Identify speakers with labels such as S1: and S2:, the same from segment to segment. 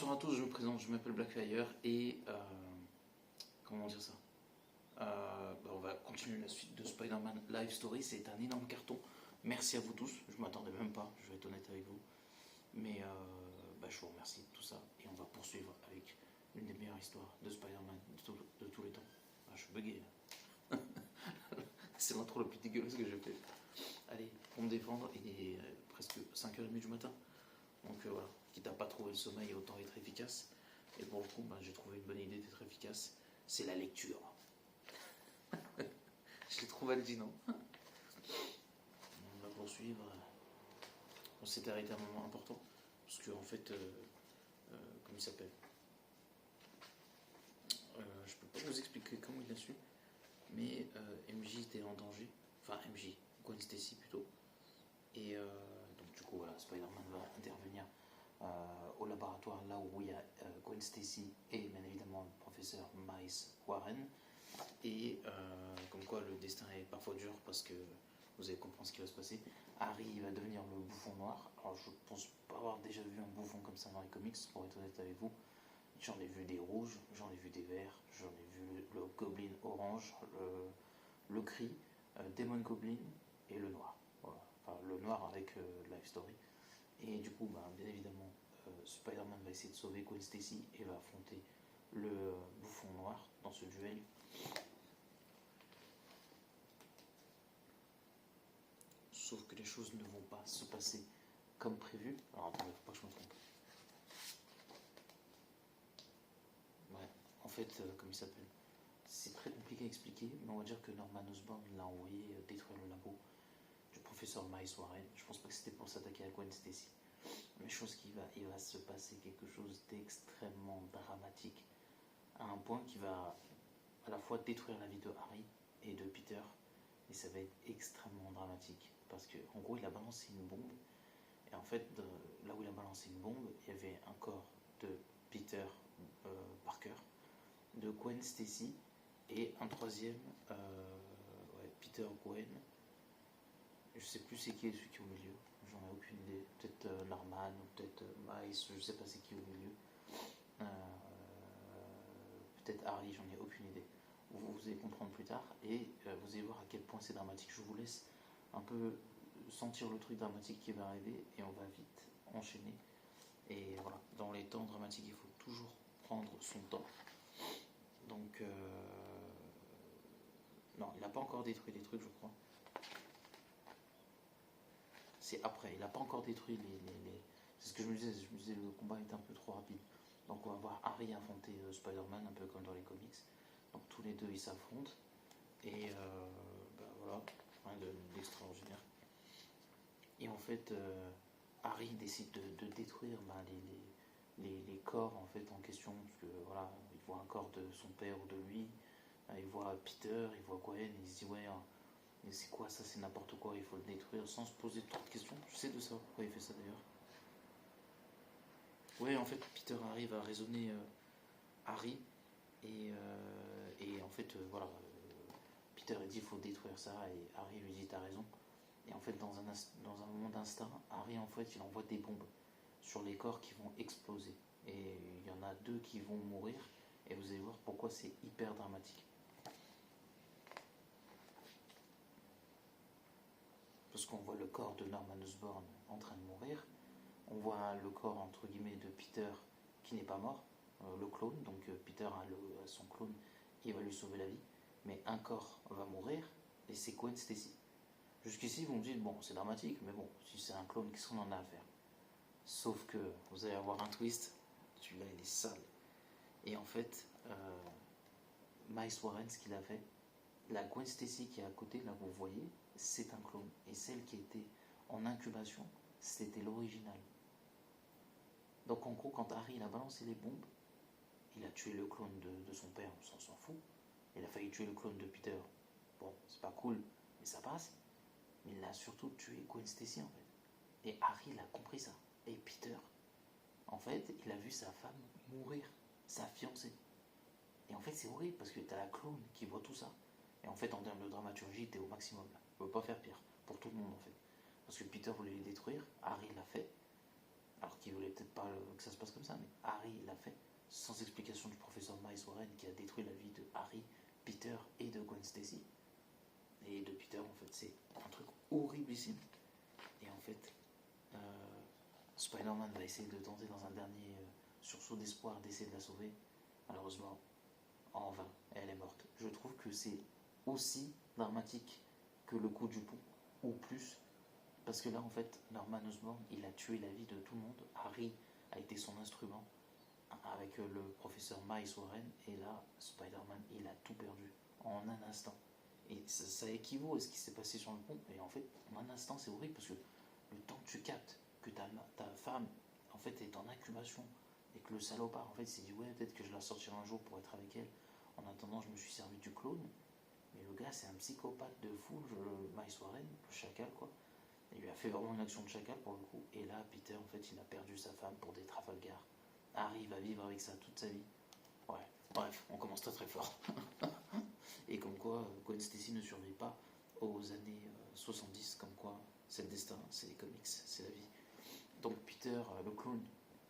S1: Bonsoir à tous, je me présente, je m'appelle Blackfire et comment dire ça on va continuer la suite de Spider-Man Live Story, c'est un énorme carton. Merci à vous tous, je m'attendais même pas, je vais être honnête avec vous. Mais je vous remercie de tout ça et on va poursuivre avec une des meilleures histoires de Spider-Man de tous les temps. Je suis bugué là. C'est l'intro la plus dégueulasse que j'ai fait. Allez, pour me défendre, il est presque 5h30 du matin. Donc voilà, quitte à pas trouver le sommeil, autant être efficace. Et pour le coup, j'ai trouvé une bonne idée d'être efficace, c'est la lecture. Je l'ai trouvé non. On va poursuivre. On s'est arrêté à un moment important, parce que en fait, comment il s'appelle je peux pas vous expliquer comment il a su, mais MJ était en danger. Enfin, MJ, Gwen Stacy plutôt. Et donc du coup, voilà, Spider-Man va intervenir au laboratoire, là où il y a Gwen Stacy et bien évidemment le professeur Miles Warren. Et comme quoi le destin est parfois dur, parce que vous allez comprendre ce qui va se passer. Harry va devenir le bouffon noir. Alors je pense pas avoir déjà vu un bouffon comme ça dans les comics, pour être honnête avec vous. J'en ai vu des rouges, j'en ai vu des verts, j'en ai vu le Goblin orange, le gris, Demon Goblin et le noir. Voilà. Enfin, le noir avec Life Story. Et du coup, bien évidemment, Spider-Man va essayer de sauver Gwen Stacy et va affronter le bouffon noir dans ce duel. Sauf que les choses ne vont pas se passer comme prévu. Alors attendez, faut pas que je me trompe. Ouais, en fait, comme il s'appelle, c'est très compliqué à expliquer, mais on va dire que Norman Osborn l'a envoyé détruire le labo du professeur Miles Warren. Je pense pas que c'était pour s'attaquer à Gwen Stacy. Mais chose il va se passer quelque chose d'extrêmement dramatique, à un point qui va à la fois détruire la vie de Harry et de Peter, et ça va être extrêmement dramatique, parce qu'en gros il a balancé une bombe, et en fait là où il a balancé une bombe, il y avait un corps de Peter Parker, de Gwen Stacy, et un troisième, Peter Gwen. Je sais plus c'est qui est celui qui est au milieu, j'en ai aucune idée. Peut-être Norman ou peut-être Miles, je sais pas c'est qui est au milieu. Peut-être Harry, j'en ai aucune idée. Vous allez comprendre plus tard et vous allez voir à quel point c'est dramatique. Je vous laisse un peu sentir le truc dramatique qui va arriver et on va vite enchaîner. Et voilà, dans les temps dramatiques, il faut toujours prendre son temps. Donc, non, il n'a pas encore détruit les trucs, je crois. C'est après, il n'a pas encore détruit les... C'est ce que je me disais, le combat est un peu trop rapide. Donc on va voir Harry affronter Spider-Man, un peu comme dans les comics. Donc tous les deux ils s'affrontent. Et voilà, rien d'extraordinaire. Et en fait, Harry décide de détruire les corps en fait en question, parce que voilà, il voit un corps de son père ou de lui, il voit Peter, il voit Gwen, et il se dit ouais, mais c'est quoi ça, c'est n'importe quoi, il faut le détruire sans se poser trop de questions. Je sais de ça, pourquoi il fait ça d'ailleurs. Ouais, en fait, Peter arrive à raisonner Harry, et en fait, voilà, Peter dit il faut détruire ça, et Harry lui dit t'as raison. Et en fait, dans un moment d'instinct, Harry en fait, il envoie des bombes sur les corps qui vont exploser. Et il y en a 2 qui vont mourir, et vous allez voir pourquoi c'est hyper dramatique. Parce qu'on voit le corps de Norman Osborn en train de mourir, on voit le corps entre guillemets de Peter qui n'est pas mort, le clone, donc Peter a son clone qui va lui sauver la vie, mais un corps va mourir et c'est Gwen Stacy. Jusqu'ici vous me dites bon c'est dramatique, mais bon si c'est un clone, qu'est-ce qu'on en a à faire? Sauf que vous allez avoir un twist, celui-là il est sale. Et en fait, Miles Warren, ce qu'il a fait, la Gwen Stacy qui est à côté, là vous voyez, c'est un clone. Et celle qui était en incubation, c'était l'original. Donc en gros, quand Harry il a balancé les bombes, il a tué le clone de son père, on s'en fout. Il a failli tuer le clone de Peter. Bon, c'est pas cool, mais ça passe. Mais il a surtout tué Gwen Stacy en fait. Et Harry il a compris ça. Et Peter, en fait, il a vu sa femme mourir, sa fiancée. Et en fait, c'est horrible parce que t'as la clone qui voit tout ça. Et en fait, en termes de dramaturgie, t'es au maximum là. On peut pas faire pire, pour tout le monde en fait. Parce que Peter voulait les détruire, Harry l'a fait. Alors qu'il voulait peut-être pas que ça se passe comme ça, mais Harry fait, sans explication du professeur Miles Warren qui a détruit la vie de Harry, Peter et de Gwen Stacy. Et de Peter, en fait, c'est un truc horriblissime. Et en fait, Spider-Man va essayer de tenter dans un dernier sursaut d'espoir d'essayer de la sauver. Malheureusement, en vain, elle est morte. Je trouve que c'est aussi dramatique que le coup du pont, ou plus, parce que là, en fait, Norman Osborn, il a tué la vie de tout le monde. Harry a été son instrument avec le professeur Miles Warren, et là, Spider-Man, il a tout perdu en un instant. Et ça équivaut à ce qui s'est passé sur le pont. Et en fait, en un instant, c'est horrible parce que le temps que tu captes que ta femme, en fait, est en incubation et que le salopard, en fait, s'est dit ouais, peut-être que je la sortirai un jour pour être avec elle. En attendant, je me suis servi du clone. Mais le gars, c'est un psychopathe de fou, Miles Warren, le chacal, quoi. Il lui a fait vraiment une action de chacal pour le coup. Et là, Peter, en fait, il a perdu sa femme pour des Trafalgar. Harry va vivre avec ça toute sa vie. Ouais, bref, on commence très très fort. Et comme quoi, Gwen Stacy ne survit pas aux années 70, comme quoi c'est le destin, c'est les comics, c'est la vie. Donc Peter, le clown,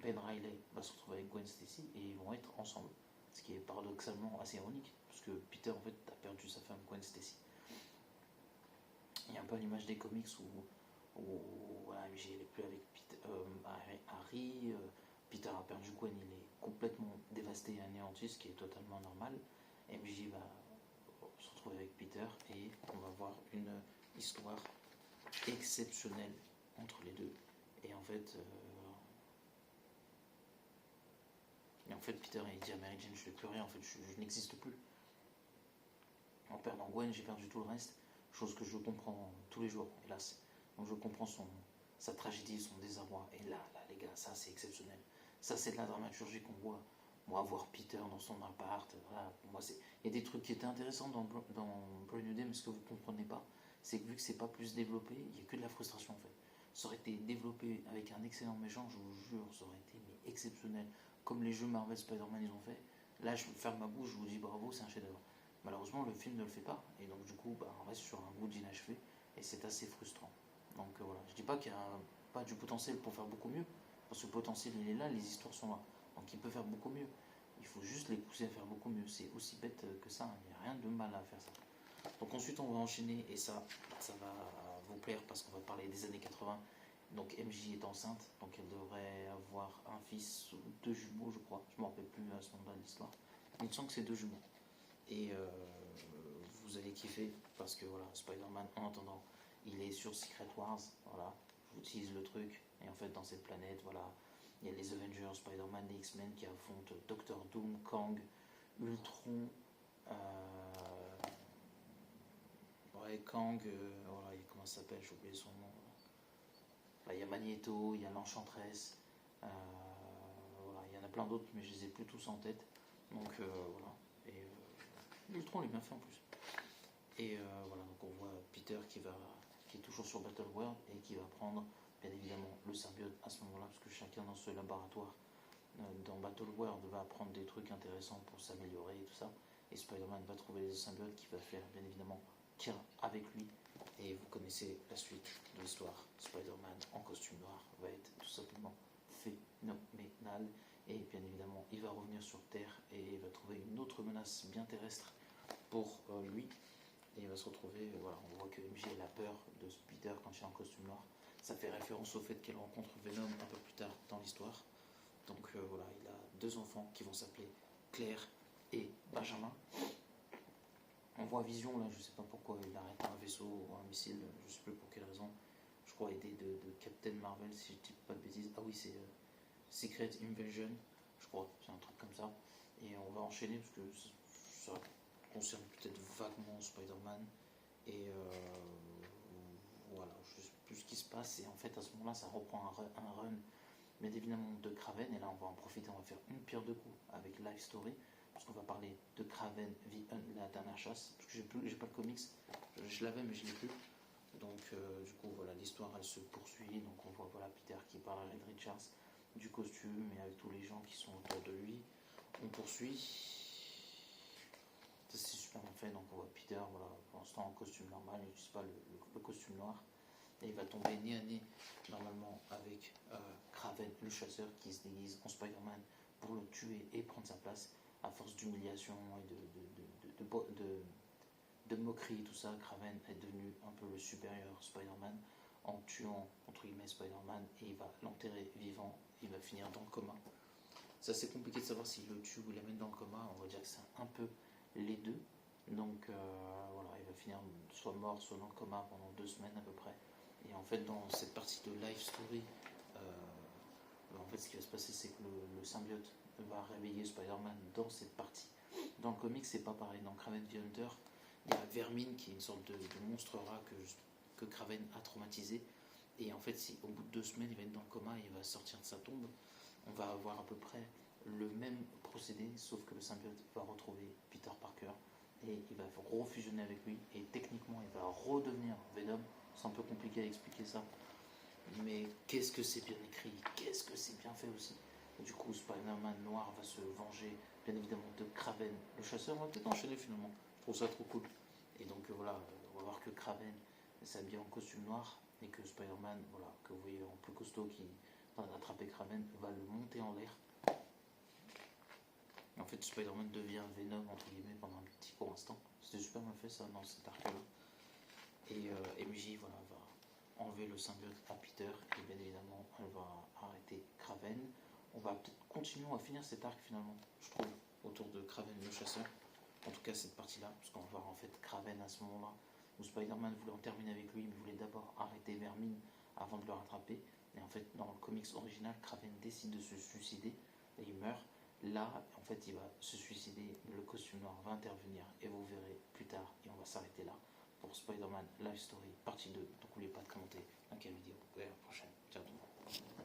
S1: Ben Reilly, va se retrouver avec Gwen Stacy et ils vont être ensemble. Ce qui est paradoxalement assez ironique, parce que Peter, en fait, a perdu sa femme Gwen Stacy. Il y a un peu l'image des comics où voilà, MJ n'est plus avec Harry, Peter a perdu Gwen, il est complètement dévasté et anéanti, ce qui est totalement normal. MJ va se retrouver avec Peter et on va voir une histoire exceptionnelle entre les deux. Et en fait, Peter il dit à Mary Jane, je fais plus rien, en fait, je n'existe plus. En perdant Gwen, j'ai perdu tout le reste, chose que je comprends tous les jours, hélas. Donc je comprends sa tragédie, son désarroi. Et là, les gars, ça c'est exceptionnel. Ça c'est de la dramaturgie qu'on voit. Moi, voir Peter dans son appart, voilà, pour moi, il y a des trucs qui étaient intéressants dans Brand New Day, mais ce que vous ne comprenez pas, c'est que vu que c'est pas plus développé, il n'y a que de la frustration en fait. Ça aurait été développé avec un excellent méchant, je vous jure, ça aurait été mais exceptionnel. Comme les jeux Marvel Spider-Man ils ont fait. Là, je ferme ma bouche, je vous dis bravo, c'est un chef-d'œuvre. Malheureusement, le film ne le fait pas, et donc du coup, on reste sur un goût d'inachevé, et c'est assez frustrant. Donc voilà, je dis pas qu'il n'y a pas du potentiel pour faire beaucoup mieux, parce que le potentiel il est là, les histoires sont là. Donc il peut faire beaucoup mieux. Il faut juste les pousser à faire beaucoup mieux. C'est aussi bête que ça, il n'y a rien de mal à faire ça. Donc ensuite on va enchaîner, et ça va vous plaire parce qu'on va parler des années 80. Donc MJ est enceinte, donc elle devrait avoir un fils ou deux jumeaux, je crois. Je ne me rappelle plus à ce moment-là de l'histoire. Il me semble que c'est deux jumeaux. Et vous allez kiffer parce que voilà, Spider-Man en attendant, il est sur Secret Wars, voilà, je vous utilise le truc, et en fait dans cette planète, voilà, il y a les Avengers, Spider-Man, les X-Men qui affrontent Doctor Doom, Kang, Ultron, Kang, voilà, comment ça s'appelle, j'ai oublié son nom. Là, il y a Magneto, il y a l'Enchantress, voilà, il y en a plein d'autres, mais je les ai plus tous en tête. Donc voilà, et Ultron est bien fait en plus. Et voilà, donc on voit Peter qui est toujours sur Battle World et qui va prendre bien évidemment le symbiote à ce moment-là, parce que chacun dans ce laboratoire dans Battle World va apprendre des trucs intéressants pour s'améliorer et tout ça. Et Spider-Man va trouver les symbiotes qui va faire bien évidemment qu'un avec lui. Et vous connaissez la suite de l'histoire. Spider-Man en costume noir va être tout simplement phénoménal. Et bien évidemment, il va revenir sur Terre et il va trouver une autre menace bien terrestre pour lui. Et il va se retrouver, voilà, on voit que MJ a peur de Peter quand il est en costume noir. Ça fait référence au fait qu'elle rencontre Venom un peu plus tard dans l'histoire. Donc voilà, il a deux enfants qui vont s'appeler Claire et Benjamin. On voit Vision là, je sais pas pourquoi il arrête un vaisseau ou un missile, je sais plus pour quelle raison. Je crois aidé de Captain Marvel, si je dis pas de bêtises. Ah oui, c'est Secret Invasion, je crois, c'est un truc comme ça. Et on va enchaîner parce que ça concerne peut-être vaguement Spider-Man. Et voilà, je sais plus ce qui se passe. Et en fait, à ce moment-là, ça reprend un run, mais évidemment de Kraven. Et là, on va en profiter, on va faire une pierre deux coups avec Life Story. Parce qu'on va parler de Kraven, la dernière chasse. Parce que j'ai pas le comics, je l'avais, mais je l'ai plus. Donc, du coup, voilà, l'histoire elle se poursuit. Donc, on voit voilà, Peter qui parle à Reed Richards du costume et avec tous les gens qui sont autour de lui. On poursuit. Ça, c'est super bien fait. Donc, on voit Peter, voilà, pour l'instant en costume normal, il n'utilise pas le costume noir. Et il va tomber nez à nez, normalement, avec Kraven, le chasseur, qui se déguise en Spider-Man pour le tuer et prendre sa place. À force d'humiliation et de moquerie, tout ça, Kraven est devenu un peu le supérieur Spider-Man en tuant, entre guillemets, Spider-Man, et il va l'enterrer vivant, il va finir dans le coma. C'est assez compliqué de savoir s'il le tue ou il l'amène dans le coma, on va dire que c'est un peu les deux. Donc voilà, il va finir soit mort, soit dans le coma pendant 2 semaines à peu près. Et en fait, dans cette partie de Life Story, en fait, ce qui va se passer, c'est que le symbiote va réveiller Spider-Man dans cette partie. Dans le comic, c'est pas pareil. Dans Kraven the Hunter, il y a Vermine qui est une sorte de monstre rat que Kraven a traumatisé. Et en fait, si au bout de 2 semaines, il va être dans le coma et il va sortir de sa tombe, on va avoir à peu près le même procédé, sauf que le symbiote va retrouver Peter Parker et il va refusionner avec lui. Et techniquement, il va redevenir Venom. C'est un peu compliqué à expliquer ça. Mais qu'est-ce que c'est bien écrit, qu'est-ce que c'est bien fait aussi. Et du coup, Spider-Man noir va se venger, bien évidemment, de Kraven, le chasseur. On va peut-être enchaîner finalement. Je trouve ça trop cool. Et donc voilà, on va voir que Kraven s'habille en costume noir et que Spider-Man, voilà, que vous voyez en plus costaud qui va attraper Kraven, va le monter en l'air. Et en fait, Spider-Man devient Venom, entre guillemets, pendant un petit court instant. C'était super bien fait ça dans cet arc-là. Et MJ, voilà, va enlever le symbiote à Peter et bien évidemment elle va arrêter Kraven. On va peut-être continuer, on va finir cet arc finalement, je trouve, autour de Kraven le chasseur. En tout cas cette partie-là, parce qu'on va voir en fait Kraven à ce moment-là, où Spider-Man voulait en terminer avec lui, mais voulait d'abord arrêter Vermine avant de le rattraper. Et en fait dans le comics original, Kraven décide de se suicider et il meurt. Là, en fait, il va se suicider, le costume noir va intervenir et vous verrez plus tard, et on va s'arrêter là pour Spider-Man Life Story partie 2. Donc n'oubliez pas de commenter, liker la vidéo. Et à la prochaine. Ciao tout le monde.